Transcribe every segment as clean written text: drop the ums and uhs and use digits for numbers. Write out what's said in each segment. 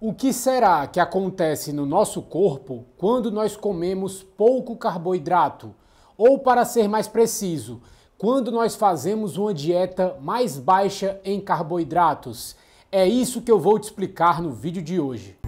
O que será que acontece no nosso corpo quando nós comemos pouco carboidrato? Ou, para ser mais preciso, quando nós fazemos uma dieta mais baixa em carboidratos? É isso que eu vou te explicar no vídeo de hoje.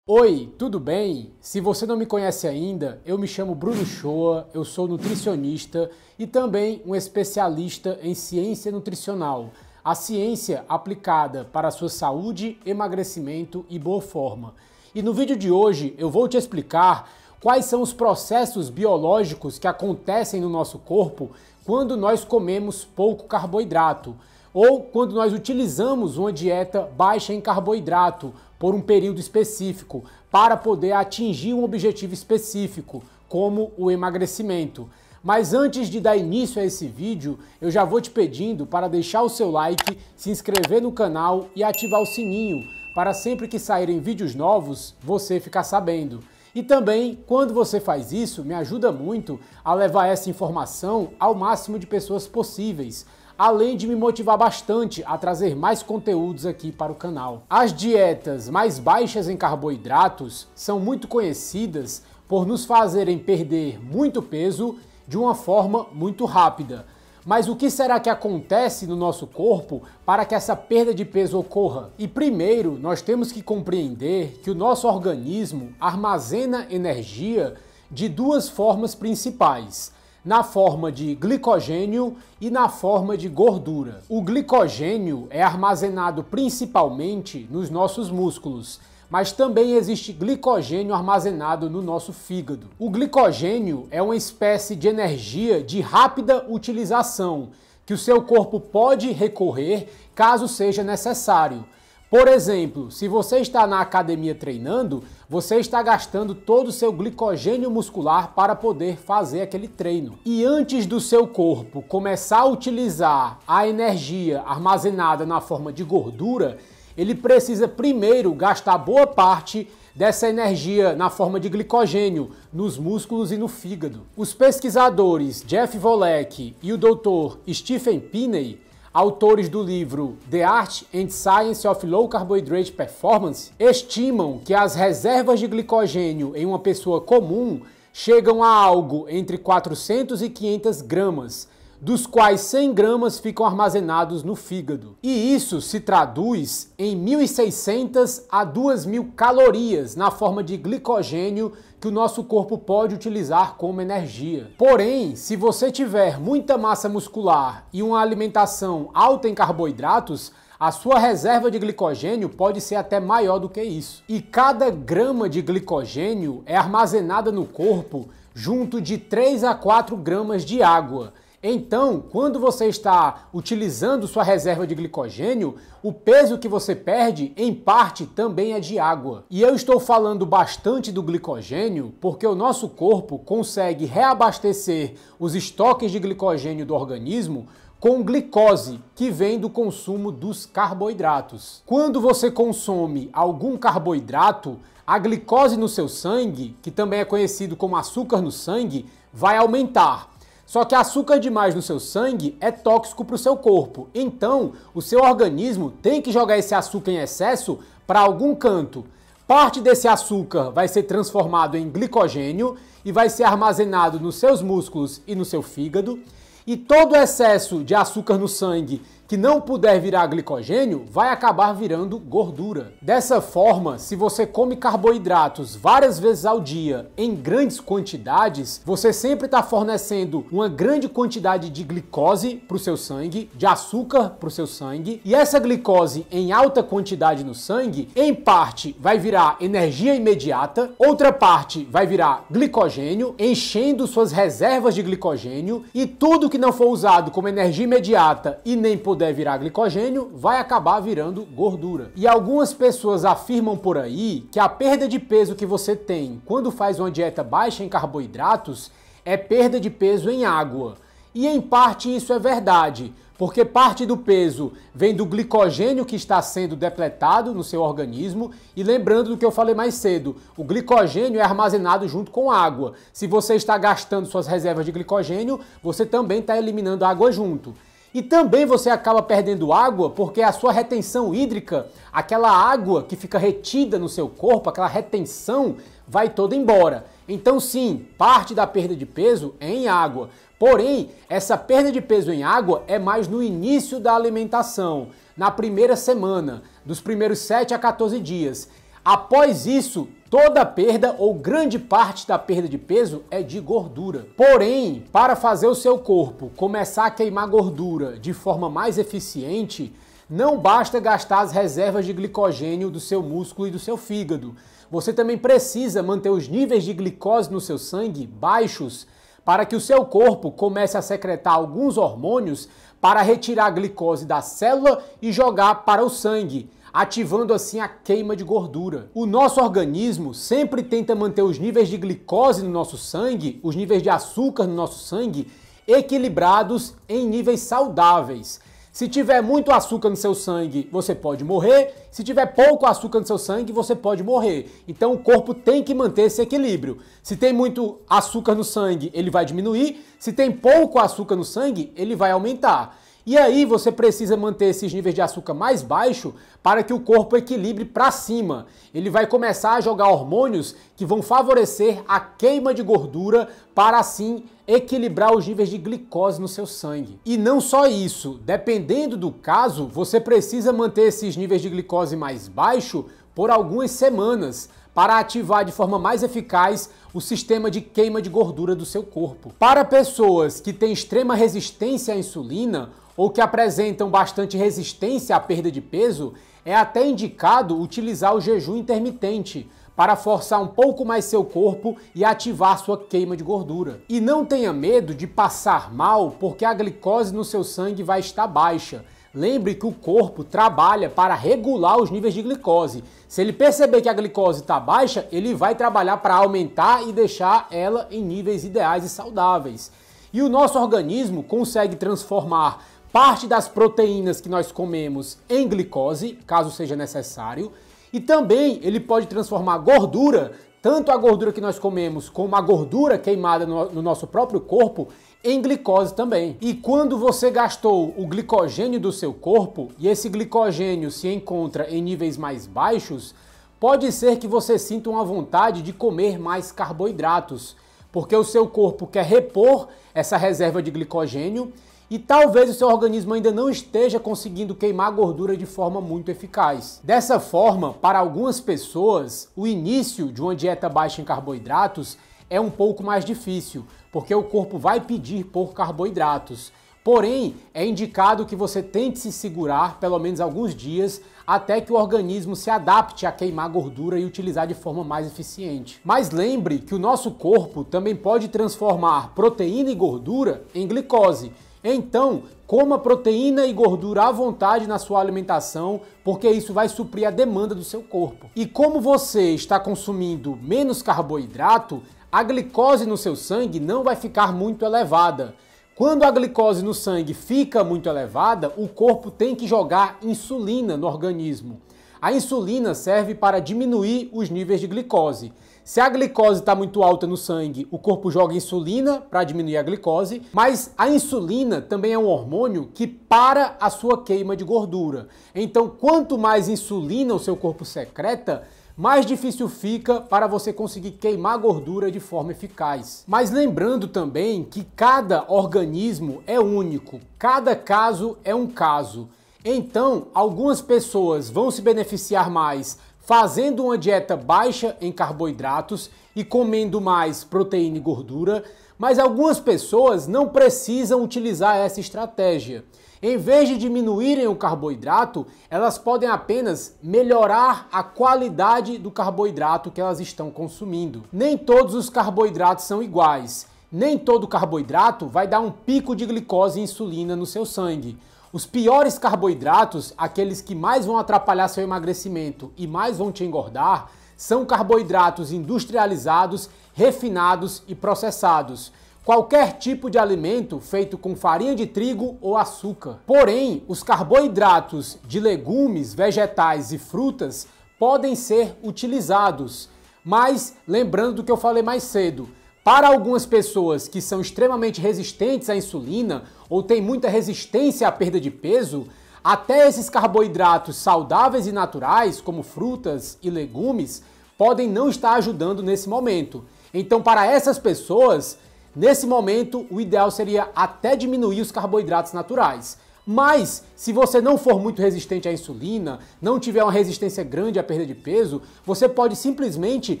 Oi, tudo bem? Se você não me conhece ainda, eu me chamo Bruno Shoa, eu sou nutricionista e também um especialista em ciência nutricional, a ciência aplicada para a sua saúde, emagrecimento e boa forma. E no vídeo de hoje eu vou te explicar quais são os processos biológicos que acontecem no nosso corpo quando nós comemos pouco carboidrato ou quando nós utilizamos uma dieta baixa em carboidrato por um período específico para poder atingir um objetivo específico, como o emagrecimento. Mas antes de dar início a esse vídeo, eu já vou te pedindo para deixar o seu like, se inscrever no canal e ativar o sininho para sempre que saírem vídeos novos, você ficar sabendo. E também, quando você faz isso, me ajuda muito a levar essa informação ao máximo de pessoas possíveis, além de me motivar bastante a trazer mais conteúdos aqui para o canal. As dietas mais baixas em carboidratos são muito conhecidas por nos fazerem perder muito peso de uma forma muito rápida. Mas o que será que acontece no nosso corpo para que essa perda de peso ocorra? E primeiro, nós temos que compreender que o nosso organismo armazena energia de duas formas principais: na forma de glicogênio e na forma de gordura. O glicogênio é armazenado principalmente nos nossos músculos, mas também existe glicogênio armazenado no nosso fígado. O glicogênio é uma espécie de energia de rápida utilização, que o seu corpo pode recorrer caso seja necessário. Por exemplo, se você está na academia treinando, você está gastando todo o seu glicogênio muscular para poder fazer aquele treino. E antes do seu corpo começar a utilizar a energia armazenada na forma de gordura, ele precisa primeiro gastar boa parte dessa energia na forma de glicogênio nos músculos e no fígado. Os pesquisadores Jeff Volek e o Dr. Stephen Phinney, autores do livro The Art and Science of Low Carbohydrate Performance, estimam que as reservas de glicogênio em uma pessoa comum chegam a algo entre 400 e 500 gramas, dos quais 100 gramas ficam armazenados no fígado. E isso se traduz em 1.600 a 2.000 calorias na forma de glicogênio que o nosso corpo pode utilizar como energia. Porém, se você tiver muita massa muscular e uma alimentação alta em carboidratos, a sua reserva de glicogênio pode ser até maior do que isso. E cada grama de glicogênio é armazenada no corpo junto de 3 a 4 gramas de água. Então, quando você está utilizando sua reserva de glicogênio, o peso que você perde, em parte, também é de água. E eu estou falando bastante do glicogênio porque o nosso corpo consegue reabastecer os estoques de glicogênio do organismo com glicose, que vem do consumo dos carboidratos. Quando você consome algum carboidrato, a glicose no seu sangue, que também é conhecido como açúcar no sangue, vai aumentar. Só que açúcar demais no seu sangue é tóxico para o seu corpo. Então, o seu organismo tem que jogar esse açúcar em excesso para algum canto. Parte desse açúcar vai ser transformado em glicogênio e vai ser armazenado nos seus músculos e no seu fígado. E todo o excesso de açúcar no sangue que não puder virar glicogênio vai acabar virando gordura. Dessa forma, se você come carboidratos várias vezes ao dia em grandes quantidades, você sempre está fornecendo uma grande quantidade de glicose para o seu sangue, de açúcar para o seu sangue, e essa glicose em alta quantidade no sangue, em parte vai virar energia imediata, outra parte vai virar glicogênio, enchendo suas reservas de glicogênio, e tudo que não for usado como energia imediata e nem puder virar glicogênio, vai acabar virando gordura. E algumas pessoas afirmam por aí que a perda de peso que você tem quando faz uma dieta baixa em carboidratos é perda de peso em água. E em parte isso é verdade, porque parte do peso vem do glicogênio que está sendo depletado no seu organismo, e lembrando do que eu falei mais cedo, o glicogênio é armazenado junto com água. Se você está gastando suas reservas de glicogênio, você também está eliminando água junto. E também você acaba perdendo água porque a sua retenção hídrica, aquela água que fica retida no seu corpo, aquela retenção, vai toda embora. Então sim, parte da perda de peso é em água. Porém, essa perda de peso em água é mais no início da alimentação, na primeira semana, dos primeiros 7 a 14 dias. Após isso, toda a perda ou grande parte da perda de peso é de gordura. Porém, para fazer o seu corpo começar a queimar gordura de forma mais eficiente, não basta gastar as reservas de glicogênio do seu músculo e do seu fígado. Você também precisa manter os níveis de glicose no seu sangue baixos para que o seu corpo comece a secretar alguns hormônios para retirar a glicose da célula e jogar para o sangue, ativando assim a queima de gordura. O nosso organismo sempre tenta manter os níveis de glicose no nosso sangue, os níveis de açúcar no nosso sangue, equilibrados em níveis saudáveis. Se tiver muito açúcar no seu sangue, você pode morrer. Se tiver pouco açúcar no seu sangue, você pode morrer. Então o corpo tem que manter esse equilíbrio. Se tem muito açúcar no sangue, ele vai diminuir. Se tem pouco açúcar no sangue, ele vai aumentar. E aí você precisa manter esses níveis de açúcar mais baixos para que o corpo equilibre para cima. Ele vai começar a jogar hormônios que vão favorecer a queima de gordura para assim equilibrar os níveis de glicose no seu sangue. E não só isso, dependendo do caso, você precisa manter esses níveis de glicose mais baixos por algumas semanas para ativar de forma mais eficaz o sistema de queima de gordura do seu corpo. Para pessoas que têm extrema resistência à insulina ou que apresentam bastante resistência à perda de peso, é até indicado utilizar o jejum intermitente para forçar um pouco mais seu corpo e ativar sua queima de gordura. E não tenha medo de passar mal porque a glicose no seu sangue vai estar baixa. Lembre que o corpo trabalha para regular os níveis de glicose. Se ele perceber que a glicose está baixa, ele vai trabalhar para aumentar e deixar ela em níveis ideais e saudáveis. E o nosso organismo consegue transformar parte das proteínas que nós comemos em glicose, caso seja necessário, e também ele pode transformar gordura, tanto a gordura que nós comemos como a gordura queimada no nosso próprio corpo, em glicose também. E quando você gastou o glicogênio do seu corpo e esse glicogênio se encontra em níveis mais baixos, pode ser que você sinta uma vontade de comer mais carboidratos, porque o seu corpo quer repor essa reserva de glicogênio e talvez o seu organismo ainda não esteja conseguindo queimar gordura de forma muito eficaz. Dessa forma, para algumas pessoas, o início de uma dieta baixa em carboidratos é um pouco mais difícil, porque o corpo vai pedir por carboidratos. Porém, é indicado que você tente se segurar pelo menos alguns dias até que o organismo se adapte a queimar gordura e utilizar de forma mais eficiente. Mas lembre que o nosso corpo também pode transformar proteína e gordura em glicose. Então, coma proteína e gordura à vontade na sua alimentação, porque isso vai suprir a demanda do seu corpo. E como você está consumindo menos carboidrato, a glicose no seu sangue não vai ficar muito elevada. Quando a glicose no sangue fica muito elevada, o corpo tem que jogar insulina no organismo. A insulina serve para diminuir os níveis de glicose. Se a glicose está muito alta no sangue, o corpo joga insulina para diminuir a glicose, mas a insulina também é um hormônio que para a sua queima de gordura. Então, quanto mais insulina o seu corpo secreta, mais difícil fica para você conseguir queimar gordura de forma eficaz. Mas lembrando também que cada organismo é único, cada caso é um caso. Então, algumas pessoas vão se beneficiar mais fazendo uma dieta baixa em carboidratos e comendo mais proteína e gordura, mas algumas pessoas não precisam utilizar essa estratégia. Em vez de diminuírem o carboidrato, elas podem apenas melhorar a qualidade do carboidrato que elas estão consumindo. Nem todos os carboidratos são iguais. Nem todo carboidrato vai dar um pico de glicose e insulina no seu sangue. Os piores carboidratos, aqueles que mais vão atrapalhar seu emagrecimento e mais vão te engordar, são carboidratos industrializados, refinados e processados. qualquer tipo de alimento feito com farinha de trigo ou açúcar. Porém, os carboidratos de legumes, vegetais e frutas podem ser utilizados. Mas, lembrando do que eu falei mais cedo, para algumas pessoas que são extremamente resistentes à insulina ou têm muita resistência à perda de peso, até esses carboidratos saudáveis e naturais, como frutas e legumes, podem não estar ajudando nesse momento. Então, para essas pessoas, nesse momento, o ideal seria até diminuir os carboidratos naturais. Mas, se você não for muito resistente à insulina, não tiver uma resistência grande à perda de peso, você pode simplesmente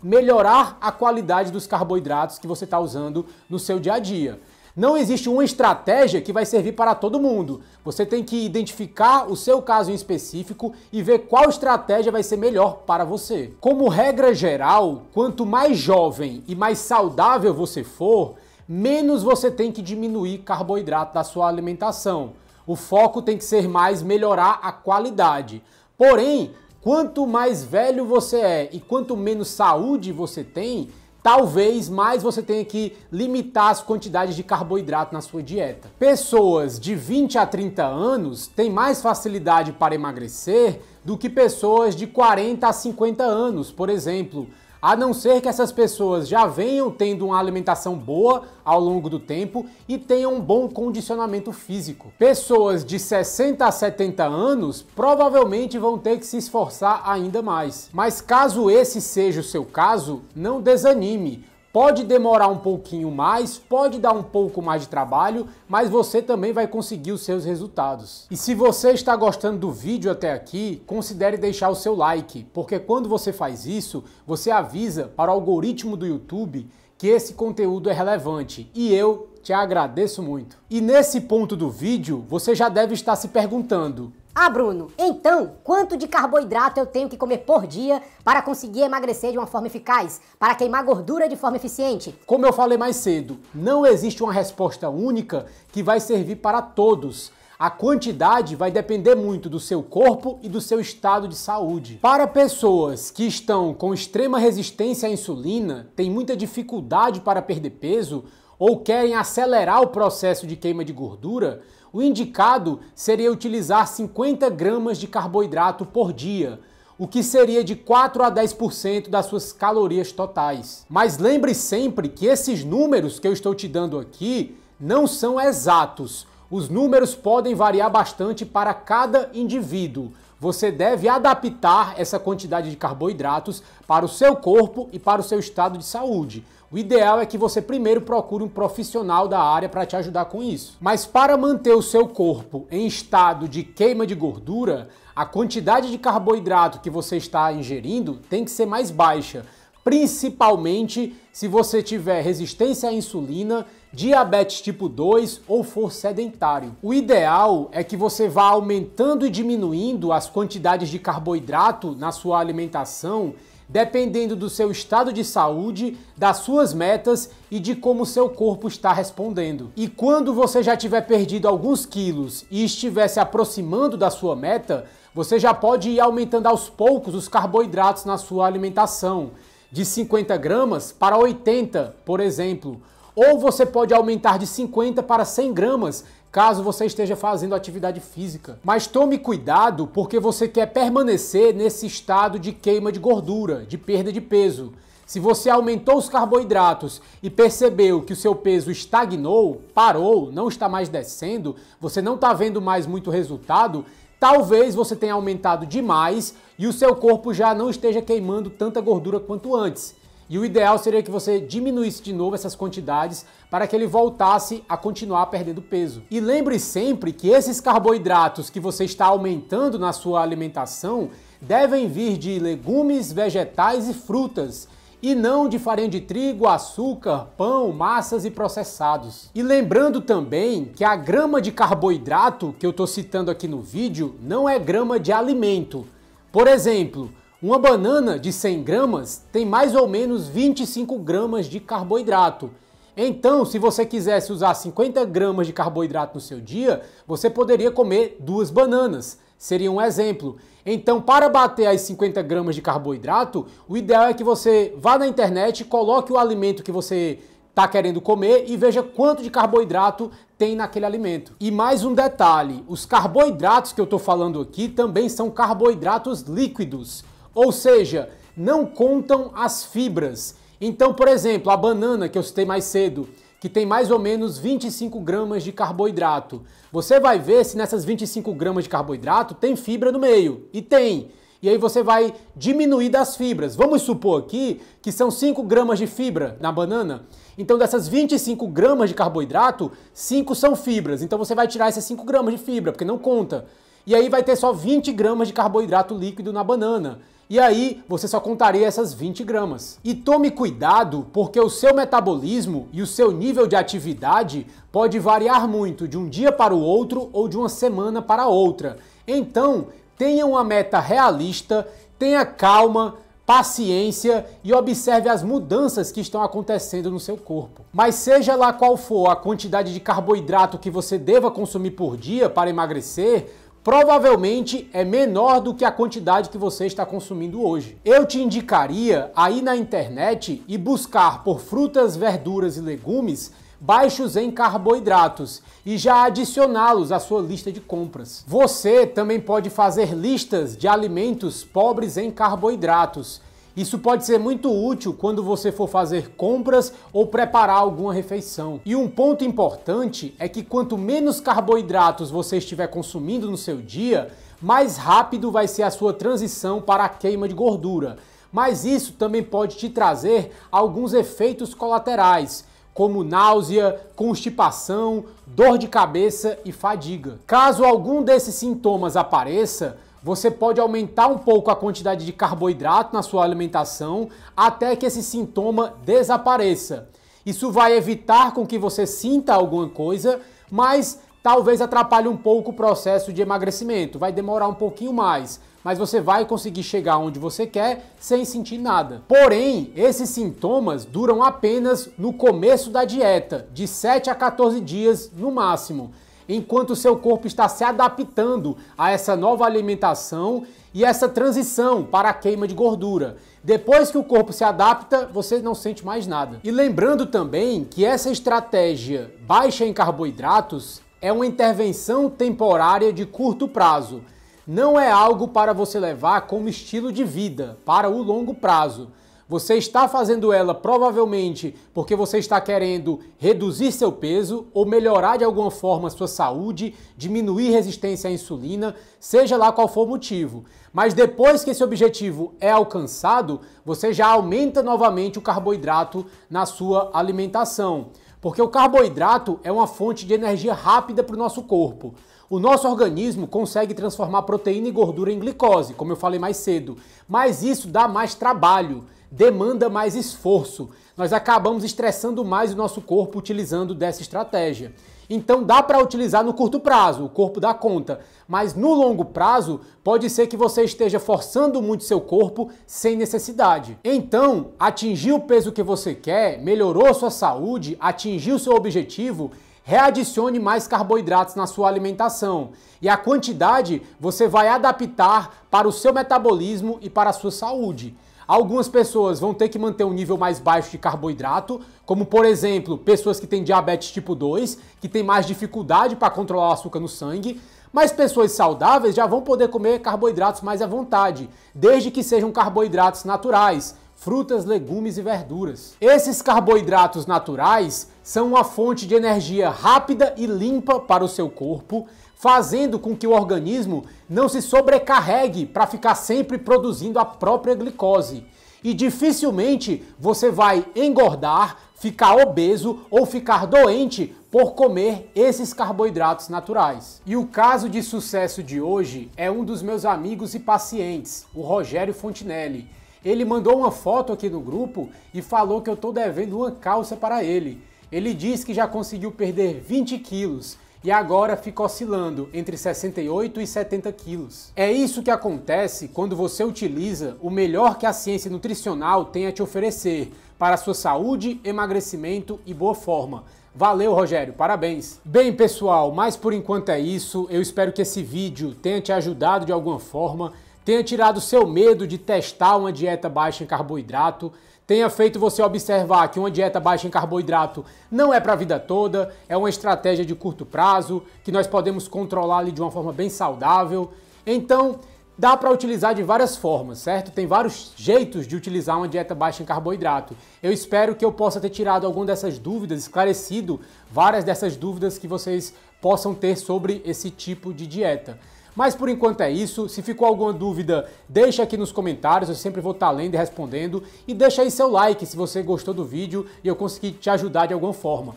melhorar a qualidade dos carboidratos que você está usando no seu dia a dia. Não existe uma estratégia que vai servir para todo mundo. Você tem que identificar o seu caso em específico e ver qual estratégia vai ser melhor para você. Como regra geral, quanto mais jovem e mais saudável você for, menos você tem que diminuir carboidrato da sua alimentação. O foco tem que ser mais melhorar a qualidade. Porém, quanto mais velho você é e quanto menos saúde você tem, talvez mais você tenha que limitar as quantidades de carboidrato na sua dieta. Pessoas de 20 a 30 anos têm mais facilidade para emagrecer do que pessoas de 40 a 50 anos, por exemplo. A não ser que essas pessoas já venham tendo uma alimentação boa ao longo do tempo e tenham um bom condicionamento físico. Pessoas de 60 a 70 anos provavelmente vão ter que se esforçar ainda mais. Mas caso esse seja o seu caso, não desanime. Pode demorar um pouquinho mais, pode dar um pouco mais de trabalho, mas você também vai conseguir os seus resultados. E se você está gostando do vídeo até aqui, considere deixar o seu like, porque quando você faz isso, você avisa para o algoritmo do YouTube que esse conteúdo é relevante e eu te agradeço muito. E nesse ponto do vídeo, você já deve estar se perguntando: ah, Bruno, então quanto de carboidrato eu tenho que comer por dia para conseguir emagrecer de uma forma eficaz, para queimar gordura de forma eficiente? Como eu falei mais cedo, não existe uma resposta única que vai servir para todos. A quantidade vai depender muito do seu corpo e do seu estado de saúde. Para pessoas que estão com extrema resistência à insulina, têm muita dificuldade para perder peso ou querem acelerar o processo de queima de gordura, o indicado seria utilizar 50 gramas de carboidrato por dia, o que seria de 4 a 10% das suas calorias totais. Mas lembre sempre que esses números que eu estou te dando aqui não são exatos. Os números podem variar bastante para cada indivíduo. Você deve adaptar essa quantidade de carboidratos para o seu corpo e para o seu estado de saúde. O ideal é que você primeiro procure um profissional da área para te ajudar com isso. Mas para manter o seu corpo em estado de queima de gordura, a quantidade de carboidrato que você está ingerindo tem que ser mais baixa, principalmente se você tiver resistência à insulina, diabetes tipo 2 ou for sedentário. O ideal é que você vá aumentando e diminuindo as quantidades de carboidrato na sua alimentação, dependendo do seu estado de saúde, das suas metas e de como o seu corpo está respondendo. E quando você já tiver perdido alguns quilos e estiver se aproximando da sua meta, você já pode ir aumentando aos poucos os carboidratos na sua alimentação, de 50 gramas para 80, por exemplo. Ou você pode aumentar de 50 para 100 gramas, caso você esteja fazendo atividade física. Mas tome cuidado porque você quer permanecer nesse estado de queima de gordura, de perda de peso. Se você aumentou os carboidratos e percebeu que o seu peso estagnou, parou, não está mais descendo, você não está vendo mais muito resultado, talvez você tenha aumentado demais e o seu corpo já não esteja queimando tanta gordura quanto antes. E o ideal seria que você diminuísse de novo essas quantidades para que ele voltasse a continuar perdendo peso. E lembre sempre que esses carboidratos que você está aumentando na sua alimentação devem vir de legumes, vegetais e frutas, e não de farinha de trigo, açúcar, pão, massas e processados. E lembrando também que a grama de carboidrato que eu estou citando aqui no vídeo não é grama de alimento. Por exemplo, uma banana de 100 gramas tem mais ou menos 25 gramas de carboidrato. Então, se você quisesse usar 50 gramas de carboidrato no seu dia, você poderia comer 2 bananas. Seria um exemplo. Então, para bater as 50 gramas de carboidrato, o ideal é que você vá na internet, coloque o alimento que você está querendo comer e veja quanto de carboidrato tem naquele alimento. E mais um detalhe, os carboidratos que eu estou falando aqui também são carboidratos líquidos, ou seja, não contam as fibras. Então, por exemplo, a banana que eu citei mais cedo, que tem mais ou menos 25 gramas de carboidrato. Você vai ver se nessas 25 gramas de carboidrato tem fibra no meio. E tem. E aí você vai diminuir das fibras. Vamos supor aqui que são 5 gramas de fibra na banana. Então dessas 25 gramas de carboidrato, 5 são fibras. Então você vai tirar essas 5 gramas de fibra, porque não conta. E aí vai ter só 20 gramas de carboidrato líquido na banana. E aí você só contaria essas 20 gramas. E tome cuidado, porque o seu metabolismo e o seu nível de atividade pode variar muito de um dia para o outro ou de uma semana para outra. Então, tenha uma meta realista, tenha calma, paciência e observe as mudanças que estão acontecendo no seu corpo. Mas seja lá qual for a quantidade de carboidrato que você deva consumir por dia para emagrecer, provavelmente é menor do que a quantidade que você está consumindo hoje. Eu te indicaria a ir na internet e buscar por frutas, verduras e legumes baixos em carboidratos e já adicioná-los à sua lista de compras. Você também pode fazer listas de alimentos pobres em carboidratos. Isso pode ser muito útil quando você for fazer compras ou preparar alguma refeição. E um ponto importante é que quanto menos carboidratos você estiver consumindo no seu dia, mais rápido vai ser a sua transição para a queima de gordura. Mas isso também pode te trazer alguns efeitos colaterais, como náusea, constipação, dor de cabeça e fadiga. Caso algum desses sintomas apareça, você pode aumentar um pouco a quantidade de carboidrato na sua alimentação até que esse sintoma desapareça. Isso vai evitar com que você sinta alguma coisa, mas talvez atrapalhe um pouco o processo de emagrecimento. Vai demorar um pouquinho mais, mas você vai conseguir chegar onde você quer sem sentir nada. Porém, esses sintomas duram apenas no começo da dieta, de 7 a 14 dias no máximo, enquanto o seu corpo está se adaptando a essa nova alimentação e essa transição para a queima de gordura. Depois que o corpo se adapta, você não sente mais nada. E lembrando também que essa estratégia baixa em carboidratos é uma intervenção temporária de curto prazo. Não é algo para você levar como estilo de vida, para o longo prazo. Você está fazendo ela provavelmente porque você está querendo reduzir seu peso ou melhorar de alguma forma a sua saúde, diminuir resistência à insulina, seja lá qual for o motivo. Mas depois que esse objetivo é alcançado, você já aumenta novamente o carboidrato na sua alimentação. Porque o carboidrato é uma fonte de energia rápida para o nosso corpo. O nosso organismo consegue transformar proteína e gordura em glicose, como eu falei mais cedo, mas isso dá mais trabalho, demanda mais esforço. Nós acabamos estressando mais o nosso corpo utilizando dessa estratégia. Então dá para utilizar no curto prazo, o corpo dá conta, mas no longo prazo pode ser que você esteja forçando muito seu corpo sem necessidade. Então, atingir o peso que você quer, melhorou sua saúde, atingiu seu objetivo, readicione mais carboidratos na sua alimentação e a quantidade você vai adaptar para o seu metabolismo e para a sua saúde. Algumas pessoas vão ter que manter um nível mais baixo de carboidrato, como por exemplo, pessoas que têm diabetes tipo 2, que têm mais dificuldade para controlar o açúcar no sangue, mas pessoas saudáveis já vão poder comer carboidratos mais à vontade, desde que sejam carboidratos naturais, frutas, legumes e verduras. Esses carboidratos naturais são uma fonte de energia rápida e limpa para o seu corpo, fazendo com que o organismo não se sobrecarregue para ficar sempre produzindo a própria glicose. E dificilmente você vai engordar, ficar obeso ou ficar doente por comer esses carboidratos naturais. E o caso de sucesso de hoje é um dos meus amigos e pacientes, o Rogério Fontinelli. Ele mandou uma foto aqui no grupo e falou que eu estou devendo uma calça para ele. Ele diz que já conseguiu perder 20 quilos e agora fica oscilando entre 68 e 70 quilos. É isso que acontece quando você utiliza o melhor que a ciência nutricional tem a te oferecer para a sua saúde, emagrecimento e boa forma. Valeu, Rogério, parabéns! Bem, pessoal, mas por enquanto é isso. Eu espero que esse vídeo tenha te ajudado de alguma forma. tenha tirado seu medo de testar uma dieta baixa em carboidrato, tenha feito você observar que uma dieta baixa em carboidrato não é para a vida toda, é uma estratégia de curto prazo, que nós podemos controlar ali de uma forma bem saudável. Então, dá para utilizar de várias formas, certo? Tem vários jeitos de utilizar uma dieta baixa em carboidrato. Eu espero que eu possa ter tirado alguma dessas dúvidas, esclarecido várias dessas dúvidas que vocês possam ter sobre esse tipo de dieta. Mas por enquanto é isso. Se ficou alguma dúvida, deixa aqui nos comentários, eu sempre vou estar lendo e respondendo. E deixa aí seu like se você gostou do vídeo e eu consegui te ajudar de alguma forma.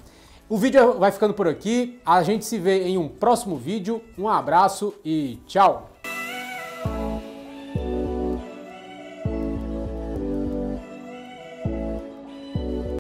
O vídeo vai ficando por aqui, a gente se vê em um próximo vídeo. Um abraço e tchau!